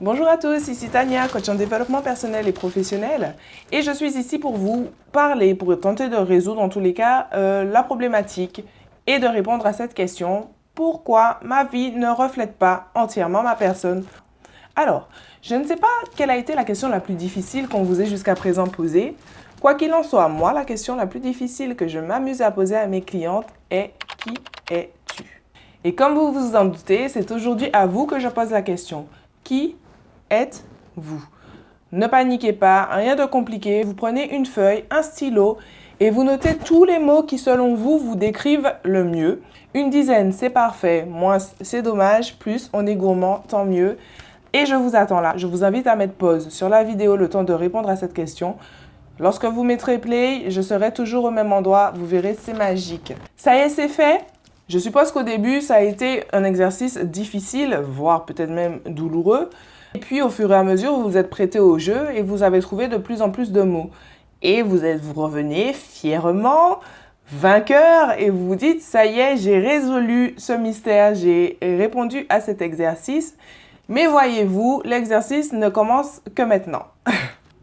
Bonjour à tous, ici Tania, coach en développement personnel et professionnel. Et je suis ici pour vous parler, pour tenter de résoudre en tous les cas la problématique et de répondre à cette question. Pourquoi ma vie ne reflète pas entièrement ma personne? Alors, je ne sais pas quelle a été la question la plus difficile qu'on vous ait jusqu'à présent posée. Quoi qu'il en soit, moi, la question la plus difficile que je m'amuse à poser à mes clientes est « Qui es-tu » Et comme vous vous en doutez, c'est aujourd'hui à vous que je pose la question. Qui êtes-vous? Ne paniquez pas, rien de compliqué. Vous prenez une feuille, un stylo et vous notez tous les mots qui, selon vous, vous décrivent le mieux. Une dizaine, c'est parfait. Moins, c'est dommage. Plus, on est gourmand, tant mieux. Et je vous attends là. Je vous invite à mettre pause sur la vidéo le temps de répondre à cette question. Lorsque vous mettrez play, je serai toujours au même endroit. Vous verrez, c'est magique. Ça y est, c'est fait. Je suppose qu'au début, ça a été un exercice difficile, voire peut-être même douloureux. Et puis, au fur et à mesure, vous vous êtes prêté au jeu et vous avez trouvé de plus en plus de mots. Et vous revenez fièrement, vainqueur, et vous vous dites, ça y est, j'ai résolu ce mystère, j'ai répondu à cet exercice. Mais voyez-vous, l'exercice ne commence que maintenant.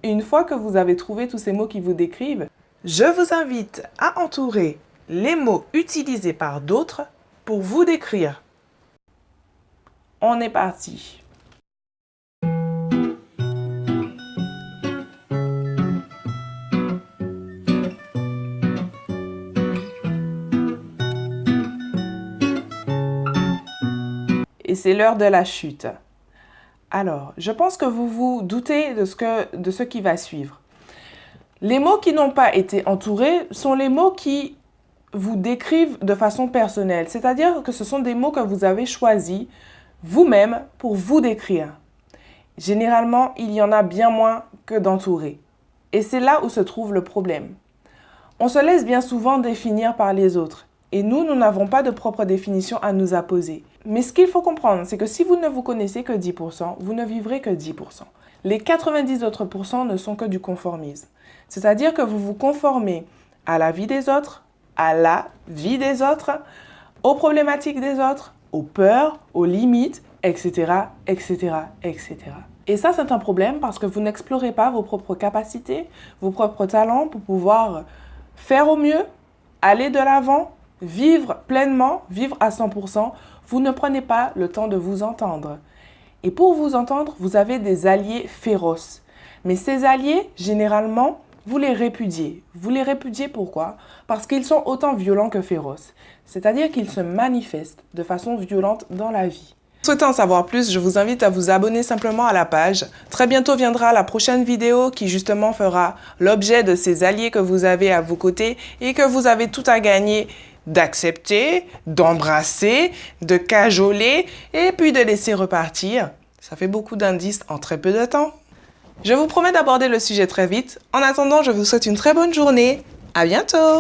Une fois que vous avez trouvé tous ces mots qui vous décrivent, je vous invite à entourer les mots utilisés par d'autres pour vous décrire. On est parti. Et c'est l'heure de la chute. Alors, je pense que vous vous doutez de ce qui va suivre. Les mots qui n'ont pas été entourés sont les mots qui vous décrivent de façon personnelle. C'est-à-dire que ce sont des mots que vous avez choisis vous-même pour vous décrire. Généralement, il y en a bien moins que d'entourés. Et c'est là où se trouve le problème. On se laisse bien souvent définir par les autres. Et nous n'avons pas de propre définition à nous apposer. Mais ce qu'il faut comprendre, c'est que si vous ne vous connaissez que 10%, vous ne vivrez que 10%. Les 90 autres pourcents ne sont que du conformisme. C'est-à-dire que vous vous conformez à la vie des autres, à la vie des autres, aux problématiques des autres, aux peurs, aux limites, etc., etc., etc. Et ça, c'est un problème parce que vous n'explorez pas vos propres capacités, vos propres talents pour pouvoir faire au mieux, aller de l'avant, vivre pleinement, vivre à 100%, vous ne prenez pas le temps de vous entendre. Et pour vous entendre, vous avez des alliés féroces. Mais ces alliés, généralement, vous les répudiez. Vous les répudiez pourquoi? Parce qu'ils sont autant violents que féroces. C'est-à-dire qu'ils se manifestent de façon violente dans la vie. Souhaitant en savoir plus, je vous invite à vous abonner simplement à la page. Très bientôt viendra la prochaine vidéo qui justement fera l'objet de ces alliés que vous avez à vos côtés et que vous avez tout à gagner d'accepter, d'embrasser, de cajoler et puis de laisser repartir. Ça fait beaucoup d'indices en très peu de temps. Je vous promets d'aborder le sujet très vite. En attendant, je vous souhaite une très bonne journée. À bientôt!